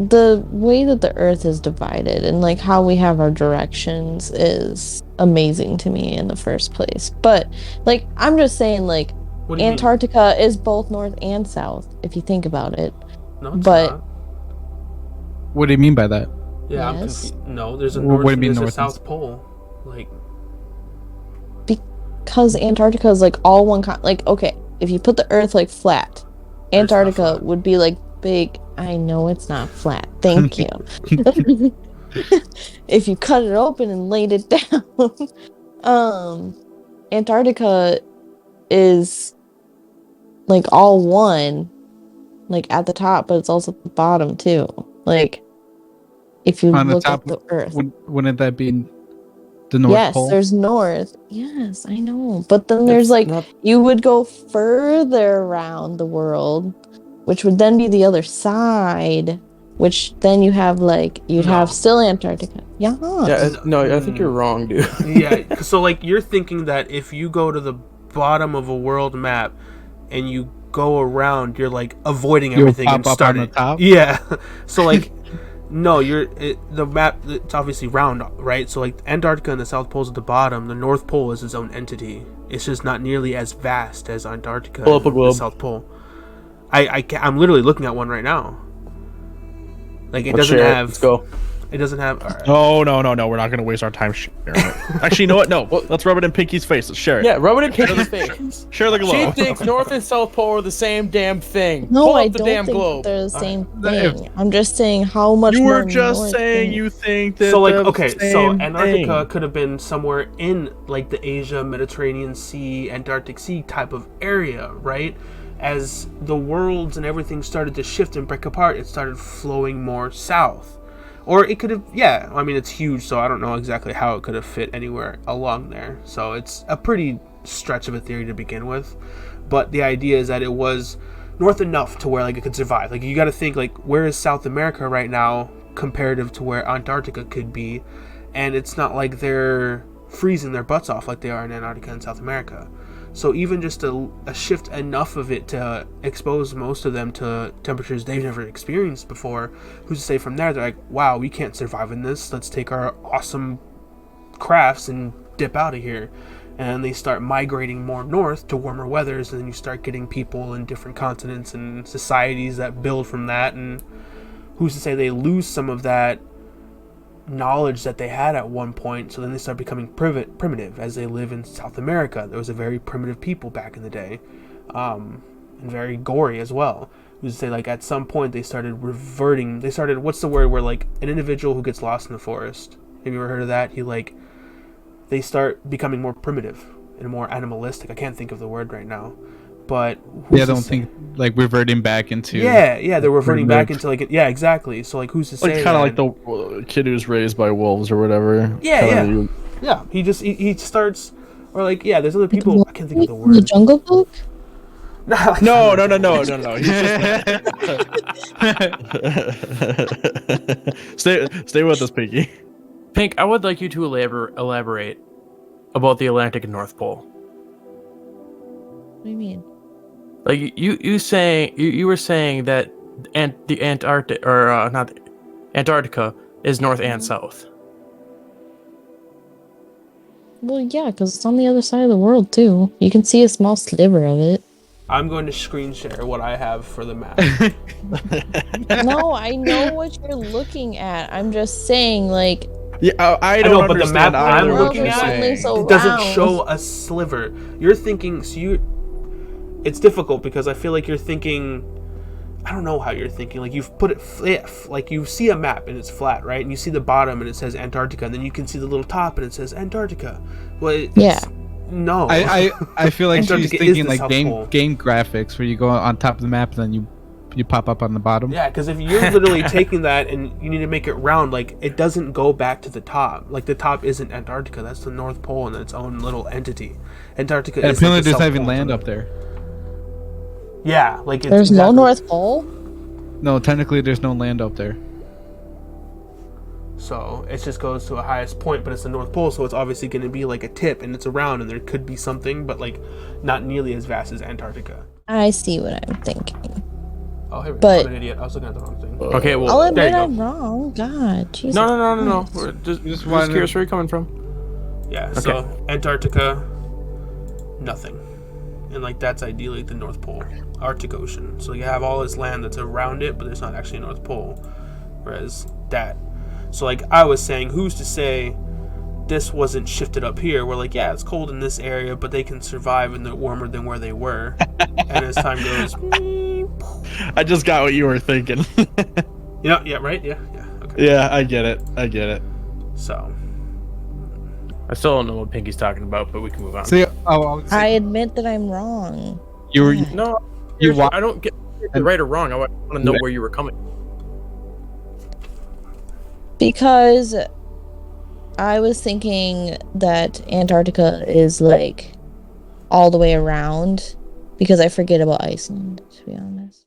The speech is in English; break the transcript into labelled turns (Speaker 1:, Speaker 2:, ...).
Speaker 1: the way that the Earth is divided and like how we have our directions is amazing to me in the first place. But like I'm just saying like
Speaker 2: What do you mean?
Speaker 1: Antarctica is both north and south if you think about it.
Speaker 2: No, it's
Speaker 1: But
Speaker 2: not.
Speaker 3: What do you mean by that?
Speaker 2: Yeah, I'm
Speaker 1: yes,
Speaker 2: confused. No, there's a
Speaker 3: What
Speaker 2: north
Speaker 3: do you
Speaker 2: and
Speaker 3: mean
Speaker 2: there's a
Speaker 3: north and
Speaker 2: south pole. Like,
Speaker 1: because Antarctica is like all one like okay, if you put the Earth like flat,
Speaker 2: Earth's not
Speaker 1: Antarctica
Speaker 2: flat.
Speaker 1: would be like big. I know it's not flat. Thank you. If you cut it open and laid it down, um, Antarctica is like all one, like at the top, but it's also at the bottom too. Like if you
Speaker 3: On the
Speaker 1: look
Speaker 3: top,
Speaker 1: at the Earth.
Speaker 3: wouldn't that be the North
Speaker 1: Yes,
Speaker 3: Pole?
Speaker 1: there's north. Yes, I know. But then there's
Speaker 4: It's
Speaker 1: like
Speaker 4: not.
Speaker 1: you would go further around the world, which would then be the other side, which then you have like you'd have
Speaker 2: No.
Speaker 1: still Antarctica. Yeah.
Speaker 4: Yeah, no, I think you're wrong, dude.
Speaker 2: Yeah, so like you're thinking that if you go to the bottom of a world map and you go around, you're like avoiding
Speaker 3: You'll
Speaker 2: everything and
Speaker 3: pop up on
Speaker 2: starting.
Speaker 3: the top?
Speaker 2: Yeah, so like no, the map. It's obviously round, right? So like Antarctica and the South Pole's at the bottom. The North Pole is its own entity. It's just not nearly as vast as Antarctica
Speaker 4: Pull up a
Speaker 2: and the
Speaker 4: globe.
Speaker 2: South Pole. I'm literally looking at one right now. Like it
Speaker 4: Let's
Speaker 2: doesn't
Speaker 4: share it.
Speaker 2: have.
Speaker 4: Let's go.
Speaker 2: It doesn't have. All right.
Speaker 5: No. We're not gonna waste our time sharing it. Actually, you know what? No. Let's rub it in Pinky's face. Let's share it.
Speaker 4: Yeah, rub it in Pinky's face.
Speaker 5: Share the
Speaker 4: She
Speaker 5: globe.
Speaker 4: thinks North and South Pole are the same damn thing.
Speaker 1: No,
Speaker 4: Pull
Speaker 1: I
Speaker 4: up the
Speaker 1: don't
Speaker 4: damn
Speaker 1: think
Speaker 4: globe.
Speaker 1: they're the same
Speaker 3: If-
Speaker 1: thing. I'm just saying how much
Speaker 5: You
Speaker 1: more
Speaker 5: were just
Speaker 1: north
Speaker 5: saying
Speaker 1: than-
Speaker 5: you think that.
Speaker 2: So like
Speaker 5: they're the
Speaker 2: okay, so
Speaker 5: same
Speaker 2: Antarctica
Speaker 5: thing.
Speaker 2: could have been somewhere in like the Asia, Mediterranean Sea, Antarctic Sea type of area, right? As the worlds and everything started to shift and break apart, it started flowing more south. Or it could have, yeah, I mean, it's huge, so I don't know exactly how it could have fit anywhere along there. So it's a pretty stretch of a theory to begin with. But the idea is that it was north enough to where like it could survive. Like you got to think like where is South America right now comparative to where Antarctica could be, and it's not like they're freezing their butts off like they are in Antarctica and South America. So even just a shift enough of it to expose most of them to temperatures they've never experienced before, who's to say from there they're like, wow, we can't survive in this, let's take our awesome crafts and dip out of here. And they start migrating more north to warmer weathers, and then you start getting people in different continents and societies that build from that. And who's to say they lose some of that knowledge that they had at one point, so then they start becoming primitive as they live in South America. There was a very primitive people back in the day, and very gory as well. Who's to say like at some point they started reverting, they started, what's the word where like an individual who gets lost in the forest, have you ever heard of that? They start becoming more primitive and more animalistic. I can't think of the word right now, but
Speaker 3: Yeah, I don't think like reverting back into.
Speaker 2: yeah, they're reverting back
Speaker 3: primitive.
Speaker 2: into like yeah, exactly. So like who's to say
Speaker 5: Like kind of
Speaker 2: that-
Speaker 5: like the kid who's raised by wolves or whatever.
Speaker 2: Yeah,
Speaker 5: Kinda
Speaker 2: yeah. He starts, or like yeah, there's other people. I can't think of the
Speaker 1: In the
Speaker 2: word.
Speaker 1: Jungle Book?
Speaker 5: No. He's just... stay with us, Pinky.
Speaker 4: Pink, I would like you to elaborate about the Atlantic and North Pole.
Speaker 1: What do you mean?
Speaker 4: Like you were saying that the Antarctic or not Antarctica is north and south.
Speaker 1: Well, yeah, because it's on the other side of the world too. You can see a small sliver of it.
Speaker 2: I'm going to screen share what I have for the map.
Speaker 1: No, I know what you're looking at. I'm just saying, like,
Speaker 5: Yeah, I don't
Speaker 2: know, but the
Speaker 5: understand
Speaker 2: map I'm
Speaker 5: either
Speaker 2: looking
Speaker 5: what you're
Speaker 2: at-
Speaker 5: saying.
Speaker 1: So
Speaker 2: It doesn't
Speaker 1: round.
Speaker 2: show a sliver. You're thinking, it's difficult because I feel like you're thinking, I don't know how you're thinking. Like you've put it like you see a map and it's flat, right? And you see the bottom and it says Antarctica, and then you can see the little top and it says Antarctica. Well,
Speaker 1: Yeah.
Speaker 2: No.
Speaker 3: I feel like she's
Speaker 2: Antarctica is
Speaker 3: thinking
Speaker 2: the
Speaker 3: like
Speaker 2: South
Speaker 3: game
Speaker 2: Pole.
Speaker 3: graphics where you go on top of the map and then you pop up on the bottom.
Speaker 2: Yeah, because if you're literally taking that and you need to make it round, like it doesn't go back to the top. Like the top isn't Antarctica; that's the North Pole in its own little entity. Antarctica
Speaker 3: And
Speaker 2: is
Speaker 3: apparently
Speaker 2: like the
Speaker 3: there's not
Speaker 2: South
Speaker 3: even
Speaker 2: Pole
Speaker 3: land
Speaker 2: to
Speaker 3: up
Speaker 2: it.
Speaker 3: there.
Speaker 2: Yeah, like it's
Speaker 1: There's no
Speaker 2: exactly-
Speaker 1: North Pole?
Speaker 3: No, technically there's no land up there.
Speaker 2: So it just goes to a highest point, but it's the North Pole, so it's obviously going to be like a tip, and it's around, and there could be something, but like not nearly as vast as Antarctica.
Speaker 1: I see what I'm thinking.
Speaker 2: Oh, here we go.
Speaker 1: But-
Speaker 2: I'm an idiot. I was looking at the wrong thing.
Speaker 4: Okay, well,
Speaker 1: I'll
Speaker 2: there
Speaker 1: admit
Speaker 2: you
Speaker 1: I'm
Speaker 2: go.
Speaker 1: wrong. God, Jesus.
Speaker 4: no.
Speaker 1: Christ.
Speaker 4: We're just
Speaker 3: wanted-
Speaker 4: curious where you're coming from.
Speaker 2: Yeah,
Speaker 4: Okay.
Speaker 2: so Antarctica, nothing. And like that's ideally the North Pole, Arctic Ocean. So you have all this land that's around it, but there's not actually a North Pole. Whereas that, so like I was saying, who's to say this wasn't shifted up here? We're like, yeah, it's cold in this area, but they can survive and they're warmer than where they were. And as time goes,
Speaker 5: I just got what you were thinking.
Speaker 2: yeah, right, yeah, okay.
Speaker 5: Yeah, I get it.
Speaker 2: So
Speaker 4: I still don't know what Pinky's talking about, but we can move on.
Speaker 3: See, oh,
Speaker 1: I admit that I'm wrong.
Speaker 3: you were
Speaker 1: God.
Speaker 4: No,
Speaker 3: You wa-
Speaker 4: I don't get it right or wrong. I want to know where you were coming.
Speaker 1: Because I was thinking that Antarctica is like all the way around because I forget about Iceland, to be honest.